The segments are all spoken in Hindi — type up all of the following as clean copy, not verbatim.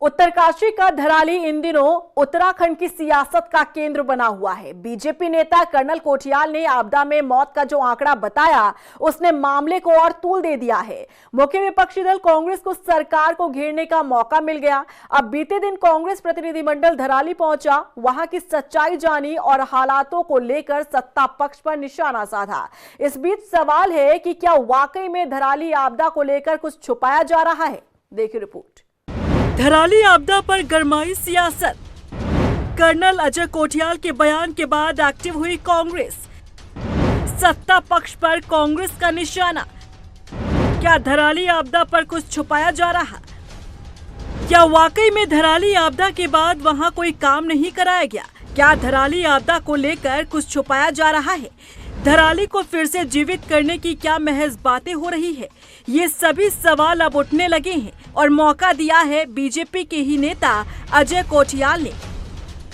उत्तरकाशी का धराली इन दिनों उत्तराखंड की सियासत का केंद्र बना हुआ है। बीजेपी नेता कर्नल कोठियाल ने आपदा में मौत का जो आंकड़ा बताया, उसने मामले को और तूल दे दिया है। मुख्य विपक्षी दल कांग्रेस को सरकार को घेरने का मौका मिल गया। अब बीते दिन कांग्रेस प्रतिनिधिमंडल धराली पहुंचा, वहां की सच्चाई जानी और हालातों को लेकर सत्ता पक्ष पर निशाना साधा। इस बीच सवाल है कि क्या वाकई में धराली आपदा को लेकर कुछ छुपाया जा रहा है। देखिए रिपोर्ट। धराली आपदा पर गरमाई सियासत। कर्नल अजय कोठियाल के बयान के बाद एक्टिव हुई कांग्रेस। सत्ता पक्ष पर कांग्रेस का निशाना। क्या धराली आपदा पर कुछ छुपाया जा रहा? क्या वाकई में धराली आपदा के बाद वहां कोई काम नहीं कराया गया? क्या धराली आपदा को लेकर कुछ छुपाया जा रहा है? धराली को फिर से जीवित करने की क्या महज बातें हो रही है? ये सभी सवाल अब उठने लगे हैं और मौका दिया है बीजेपी के ही नेता अजय कोठियाल ने।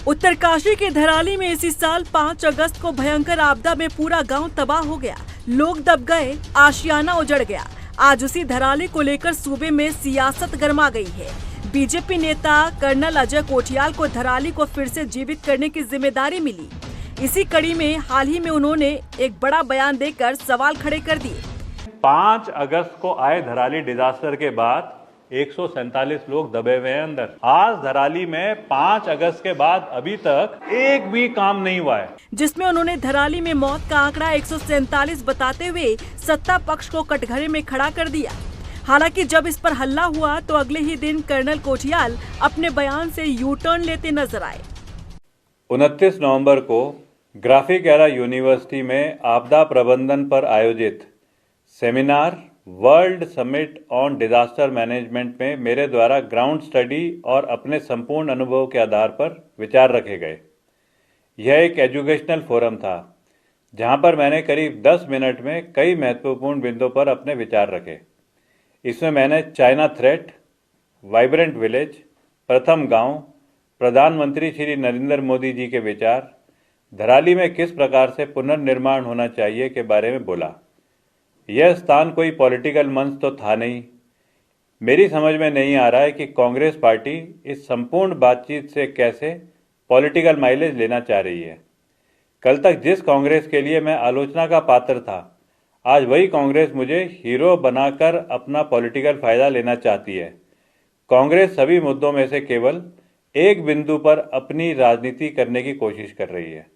उत्तरकाशी के धराली में इसी साल 5 अगस्त को भयंकर आपदा में पूरा गांव तबाह हो गया, लोग दब गए, आशियाना उजड़ गया। आज उसी धराली को लेकर सूबे में सियासत गरमा गई है। बीजेपी नेता कर्नल अजय कोठियाल को धराली को फिर से जीवित करने की जिम्मेदारी मिली। इसी कड़ी में हाल ही में उन्होंने एक बड़ा बयान देकर सवाल खड़े कर दिए। 5 अगस्त को आए धराली डिजास्टर के बाद 147 लोग दबे हुए हैं अंदर। आज धराली में 5 अगस्त के बाद अभी तक एक भी काम नहीं हुआ है, जिसमें उन्होंने धराली में मौत का आंकड़ा 147 बताते हुए सत्ता पक्ष को कटघरे में खड़ा कर दिया। हालांकि जब इस पर हल्ला हुआ तो अगले ही दिन कर्नल कोठियाल अपने बयान से यू टर्न लेते नजर आए। 29 नवंबर को ग्राफिक-एरा यूनिवर्सिटी में आपदा प्रबंधन पर आयोजित seminar world summit on disaster management में मेरे द्वारा ग्राउंड स्टडी और अपने संपूर्ण अनुभव के आधार पर विचार रखे गए। यह एक एजुकेशनल फोरम था जहां पर मैंने करीब 10 मिनट में कई महत्वपूर्ण बिंदुओं पर अपने विचार रखे। इसमें मैंने चाइना थ्रेट, वाइब्रेंट विलेज, प्रथम गांव, प्रधानमंत्री श्री नरेंद्र मोदी जी के विचार, धराली में किस प्रकार से पुनर्निर्माण होना चाहिए के बारे में बोला। यह स्थान कोई पॉलिटिकल मंच तो था नहीं। मेरी समझ में नहीं आ रहा है कि कांग्रेस पार्टी इस संपूर्ण बातचीत से कैसे पॉलिटिकल माइलेज लेना चाह रही है। कल तक जिस कांग्रेस के लिए मैं आलोचना का पात्र था, आज वही कांग्रेस मुझे हीरो बनाकर अपना पॉलिटिकल फायदा लेना चाहती है। कांग्रेस सभी मुद्दों में से केवल एक बिंदु पर अपनी राजनीति करने की कोशिश कर रही है।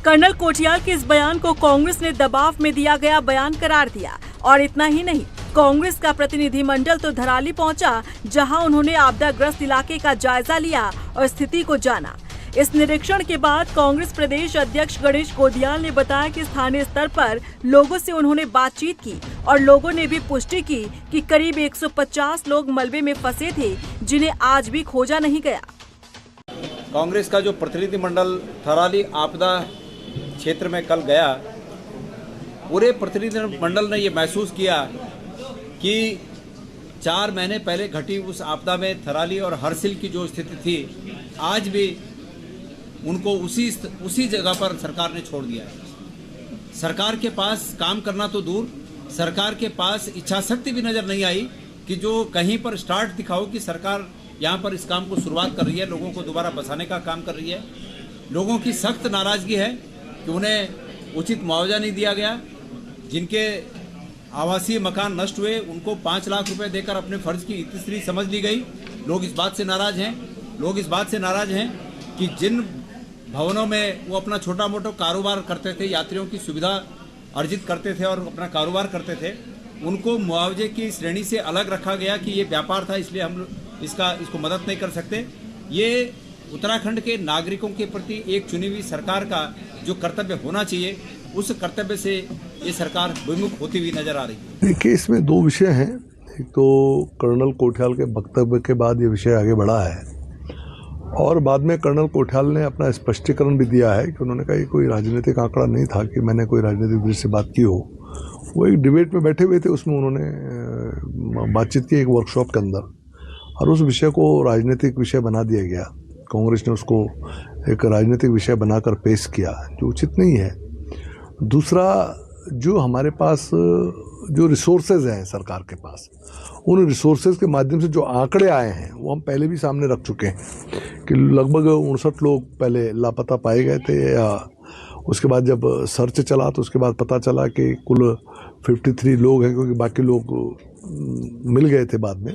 कर्नल कोठियाल के इस बयान को कांग्रेस ने दबाव में दिया गया बयान करार दिया। और इतना ही नहीं, कांग्रेस का प्रतिनिधिमंडल तो धराली पहुंचा, जहां उन्होंने आपदाग्रस्त इलाके का जायजा लिया और स्थिति को जाना। इस निरीक्षण के बाद कांग्रेस प्रदेश अध्यक्ष गणेश गोदियाल ने बताया कि स्थानीय स्तर पर लोगों से उन्होंने बातचीत की और लोगों ने भी पुष्टि की कि करीब 150 लोग मलबे में फंसे थे, जिन्हें आज भी खोजा नहीं गया। कांग्रेस का जो प्रतिनिधिमंडल धराली आपदा क्षेत्र में कल गया, पूरे प्रतिनिधिमंडल ने ये महसूस किया कि 4 महीने पहले घटी उस आपदा में धराली और हरसिल की जो स्थिति थी, आज भी उनको उसी जगह पर सरकार ने छोड़ दिया है। सरकार के पास काम करना तो दूर, सरकार के पास इच्छा शक्ति भी नज़र नहीं आई कि जो कहीं पर स्टार्ट दिखाओ कि सरकार यहाँ पर इस काम को शुरुआत कर रही है, लोगों को दोबारा बसाने का काम कर रही है। लोगों की सख्त नाराज़गी है कि उन्हें उचित मुआवजा नहीं दिया गया। जिनके आवासीय मकान नष्ट हुए, उनको 5 लाख रुपए देकर अपने फर्ज की इतिश्री समझ ली गई। लोग इस बात से नाराज हैं कि जिन भवनों में वो अपना छोटा मोटा कारोबार करते थे, यात्रियों की सुविधा अर्जित करते थे और अपना कारोबार करते थे, उनको मुआवजे की श्रेणी से अलग रखा गया कि ये व्यापार था, इसलिए हम इसको मदद नहीं कर सकते। ये उत्तराखंड के नागरिकों के प्रति एक चुनी हुई सरकार का जो कर्तव्य होना चाहिए, उस कर्तव्य से ये सरकार विमुख होती हुई नजर आ रही है। देखिए, इसमें 2 विषय हैं। एक तो कर्नल कोठियाल के वक्तव्य के बाद ये विषय आगे बढ़ा है और बाद में कर्नल कोठियाल ने अपना स्पष्टीकरण भी दिया है कि उन्होंने कहा कि कोई राजनीतिक आंकड़ा नहीं था कि मैंने कोई राजनीतिक दृष्टि से बात की हो। वो एक डिबेट में बैठे हुए थे, उसमें उन्होंने बातचीत की एक वर्कशॉप के अंदर, और उस विषय को राजनीतिक विषय बना दिया गया। कांग्रेस ने उसको एक राजनीतिक विषय बनाकर पेश किया, जो उचित नहीं है। दूसरा, जो हमारे पास जो रिसोर्सेज हैं सरकार के पास, उन रिसोर्सेज के माध्यम से जो आंकड़े आए हैं वो हम पहले भी सामने रख चुके हैं कि लगभग 59 लोग पहले लापता पाए गए थे, या उसके बाद जब सर्च चला तो उसके बाद पता चला कि कुल 53 लोग हैं, क्योंकि बाकी लोग मिल गए थे बाद में।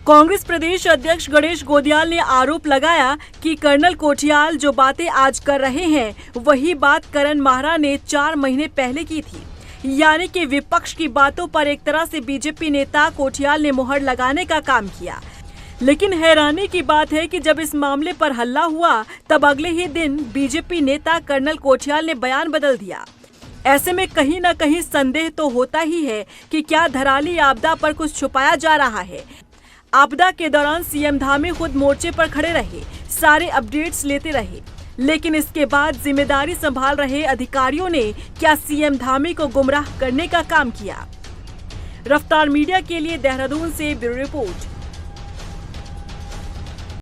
कांग्रेस प्रदेश अध्यक्ष गणेश गोदियाल ने आरोप लगाया कि कर्नल कोठियाल जो बातें आज कर रहे हैं वही बात करण माहरा ने 4 महीने पहले की थी, यानी कि विपक्ष की बातों पर एक तरह से बीजेपी नेता कोठियाल ने मुहर लगाने का काम किया। लेकिन हैरानी की बात है कि जब इस मामले पर हल्ला हुआ तब अगले ही दिन बीजेपी नेता कर्नल कोठियाल ने बयान बदल दिया। ऐसे में कहीं न कहीं संदेह तो होता ही है कि क्या धराली आपदा पर कुछ छुपाया जा रहा है। आपदा के दौरान सीएम धामी खुद मोर्चे पर खड़े रहे, सारे अपडेट्स लेते रहे, लेकिन इसके बाद जिम्मेदारी संभाल रहे अधिकारियों ने क्या सीएम धामी को गुमराह करने का काम किया। रफ्तार मीडिया के लिए देहरादून से ब्यूरो रिपोर्ट।